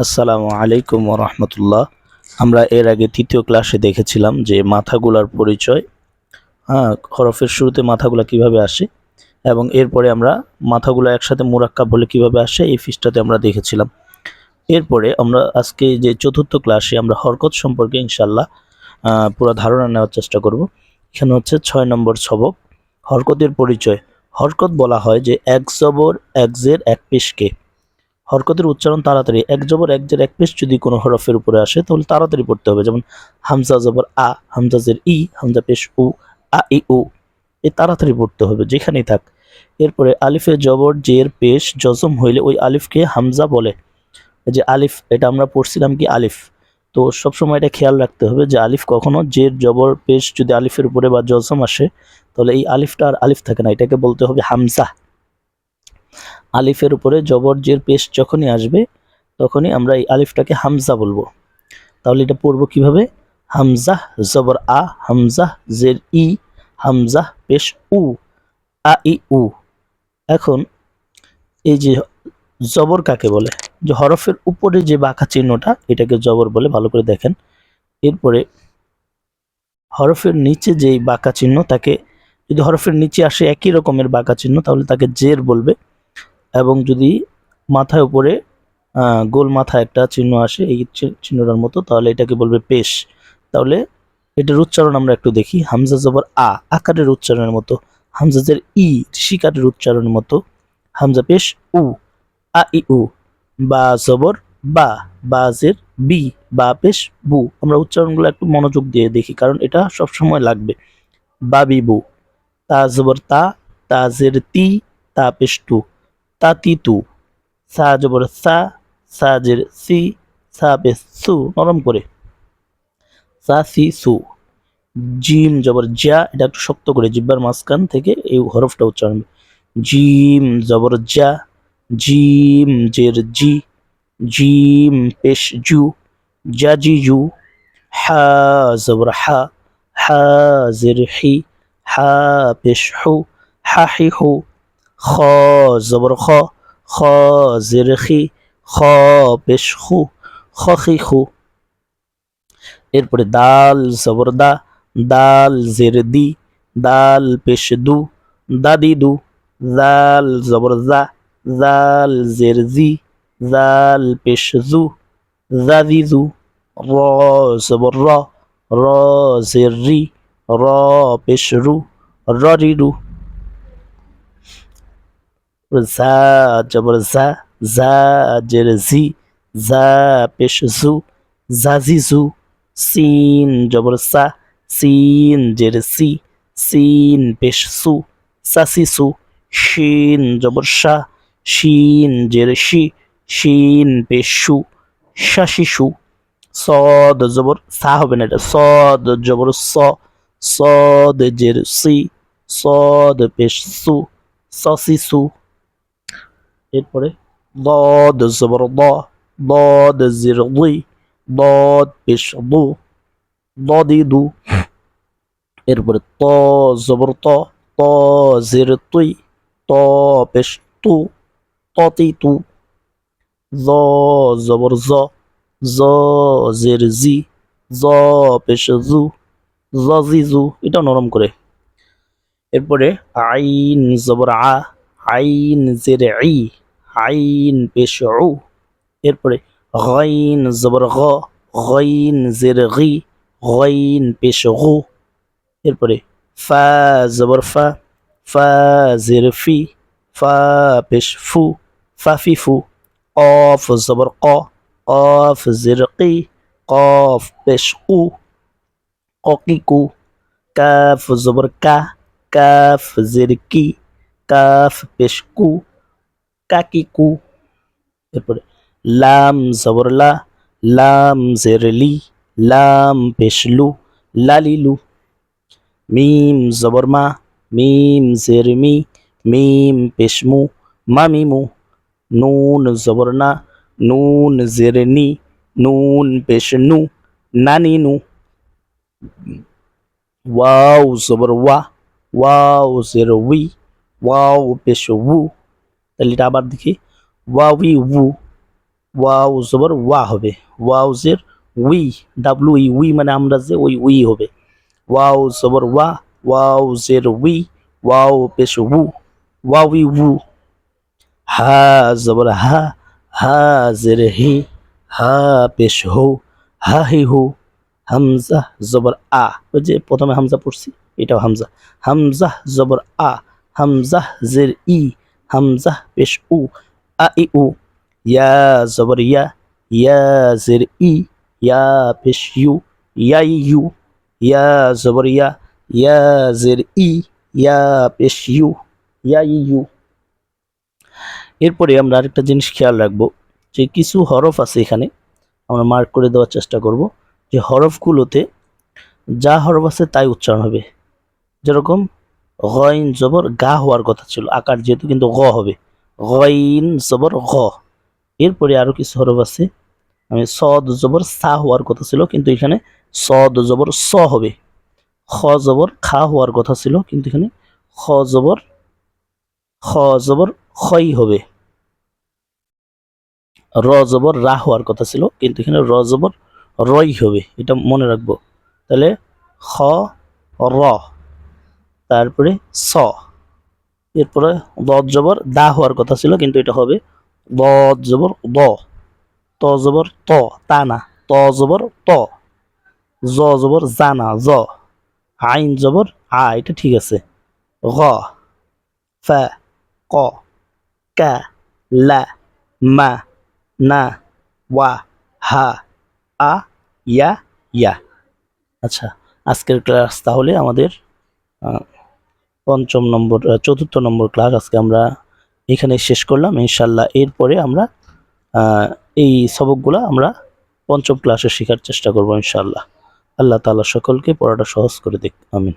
আসসালামু আলাইকুম ওয়া রাহমাতুল্লাহ। আমরা এর আগে তৃতীয় ক্লাসে দেখেছিলাম যে মাথাগুলার পরিচয়। হরফের শুরুতে মাথাগুলা কিভাবে আসে এবং এরপরে আমরা মাথাগুলো একসাথে মুরাক্কাব হলে কিভাবে আসে এই পৃষ্ঠাতে আমরা দেখেছিলাম। এরপরে আমরা আজকে যে চতুর্থ ক্লাসে আমরা হরকত সম্পর্কে ইনশাআল্লাহ পুরো ধারণা নেওয়ার চেষ্টা করব। এখানে হচ্ছে 6 নম্বর সবক, হরকতের পরিচয়। হরকত বলা হয় যে এক জবর এক জের এক পেশকে। হরকতের উচ্চারণ তাড়াতাড়ি, এক জবর এক জের এক পেশ যদি কোনো হরফের উপরে আসে তাহলে তাড়াতাড়ি পড়তে হবে। যেমন হামজা জবর আ, হামজা জের ই, হামজা পেশ উ, আ ই উ, এই তাড়াতাড়ি পড়তে হবে যেখানেই থাক। এরপরে আলিফে জবর জের পেশ জজম হইলে ওই আলিফকে হামজা বলে। এই যে আলিফ, এটা আমরা পড়ছিলাম কি আলিফ, তো সবসময় এটা খেয়াল রাখতে হবে যে আলিফ কখনো জের জবর পেশ যদি আলিফের উপরে বা জজম আসে তাহলে এই আলিফটা আর আলিফ থাকে না, এটাকে বলতে হবে হামজা। আলিফের উপরে জবর জের পেশ যখনই আসবে তখনই আমরা এই আলিফটাকে হামজা বলবো। তাহলে এটা পড়বো কিভাবে? হামজা জবর আ, হামজা জের ই, হামজা পেশ উ, আ ই উ। এখন এই যে জবর কাকে বলে? যে হরফের উপরে যে বাঁকা চিহ্নটা এটাকে জবর বলে, ভালো করে দেখেন। এরপরে হরফের নিচে যেই বাঁকা চিহ্ন, তাকে যদি হরফের নিচে আসে একই রকমের বাঁকা চিহ্ন তাহলে তাকে জের বলবে। এবং যদি মাথায় উপরে গোল মাথায় একটা চিহ্ন আসে এই চিহ্নটার মতো তাহলে এটাকে বলবে পেশ। তাহলে এটার উচ্চারণ আমরা একটু দেখি। হামজা জবর আ, আকারের উচ্চারণের মতো। হামজা জের ই, শিকারের উচ্চারণের মতো। হামজা পেশ উ, আ ই উ। বা জবর বা, বা জের বি, বা পেশ বু। আমরা উচ্চারণগুলো একটু মনোযোগ দিয়ে দেখি কারণ এটা সবসময় লাগবে। বাবি বু। তা জবর তা, তা জের তি, তা পেশ টু, তা তি তু। সা জবর সা, সা জের সি, সা পেশ সু, নরম করে। সা সি সু। জিম জবর জা, এটা একটু শক্ত করে জিব্বার মাঝখান থেকে এই হরফটা উচ্চারণ। জিম জবর জা, জিম জের জি, জিম পেশ জু, জা জি জু। হা জবর হা, হা জের হি, হা পেশ হু, হা হি হু। খ জবর খ, খ জের খি, খ পেশ খু, খ খি খু। এরপরে দাল জবর দা, দাল জের দি, দাল পেশ দু, দাদি দু। জাল জবর জা, জাল জের জি, জাল পেশ জু, জাদি জু। র জবর র, র জের রি, র পেশ রু, রি রু। জা জবর জা, জা জের জি, জা পেশ জু, জাজি জু। সিন জবর সা, সিন জের সি, সিন পেশ সু, সাসি সু। শিন জবর শা, শিন জের শি, শিন পেশ শু, শাসি সু। সদ জবর সা হবে না, এটা সদ জবর স, সদ জের সি, সদ পেশ সু, সসি সু। এরপরে ضاد জবর দ, ضاد জের দুই, ضاد পেশ দু, ضدي দু। এরপরে ত জবর ত, ত জের তুই, ত পেশ তু, ততি তু। জ জবর জ, জ জের জি, জ পেশ জু, জি জু। এটা নরম করে। এরপরে আইন জবর আ, আইন জের ই, আইন পেশ উ। এরপরে গাইন জবর গ, গাইন জের গি, গাইন পেশ গু। এরপরে ফা জবর ফা, ফা জের ফি, ফা পেশ ফু, ফাফি ফু। কফ জবর ক, কফ জের কি, কফ পেশ কু, ককি কু। কাফ জবর কা, কাফ জের কি, কাফ পেশ কু, কাকি কু। এরপরে লাম জবর লা, লাম জের লি, লাম পেশ লু, লালিলু। মিম জবর মা, মিম জের মি, মিম পেশ মু, মামিমু। নুন জবর না, নুন জের নি, নুন পেশ নু, নানিনু। ওয়াও জবর ওয়া, ওয়াও জের উই, ওয়াও পেশ উ। তাহলে এটা আবার দেখি। ওয়াউই উ, ওয়াও জবর ওয়া হবে, ওয়াও জের উই, ডাব্লু ই, উই মানে আমরা যে ওই উই হবে। ওয়াও জবর ওয়া, ওয়াও জের উই, ওয়াও পেশ উ, ওয়াউই উ। হা জবর হা, হা জের হি, হা পেশ হো, হা হি হু। হামজা জবর আ, ওই যে প্রথমে হামজা পড়ছি এটাও হামজা। হামজা জবর আ, হামজা জের ই, হামজা পেশ উ, আ ই উ। ইয়া জবর ইয়া, ইয়া জের ই, ইয়া পেশ ইউ, ইয়া ই ইউ। ইয়া জবর ইয়া, ইয়া জের ই, ইয়া পেশ ইউ, ইয়া ই ইউ। এরপরে আমরা আরেকটা জিনিস খেয়াল রাখবো, যে কিছু হরফ আছে এখানে আমরা মার্ক করে দেওয়ার চেষ্টা করব, যে হরফগুলোতে যা হরফ আছে তাই উচ্চারণ হবে। যেরকম গইন জবর গা হওয়ার কথা ছিল, আকার যেহেতু কিন্তু গ হবে, গইন জবর গ। এরপরে আরো কিছু হরফ আছে, আমি সদ জবর সা হওয়ার কথা ছিল কিন্তু এখানে সদ জবর স হবে। খ জবর খা হওয়ার কথা ছিল কিন্তু এখানে খ জবর খই হবে। র জবর রা হওয়ার কথা ছিল কিন্তু এখানে র জবর রই হবে, এটা মনে রাখবো। তাহলে খ র, তারপরে স। এরপরে দদ জবর দা হওয়ার কথা ছিল কিন্তু এটা হবে দদ জবর দ, ত জবর ত, তা না, ত জবর ত, জ জবর জানা জ, আইন জবর আ, এটা ঠিক আছে। গ, ফা, ক, কা, লা, মা, না, ওয়া, হা, আ, ইয়া, ইয়া। আচ্ছা, আজকের ক্লাস তাহলে আমাদের চতুর্থ নম্বর ক্লাস আজকে আমরা এখানে শেষ করলাম। ইনশাল্লাহ এরপরে আমরা এই সবকগুলা আমরা পঞ্চম ক্লাসে শেখার চেষ্টা করবো ইনশাল্লাহ। আল্লাহ তাআলা সকলকে পড়াটা সহজ করে দিক, আমিন।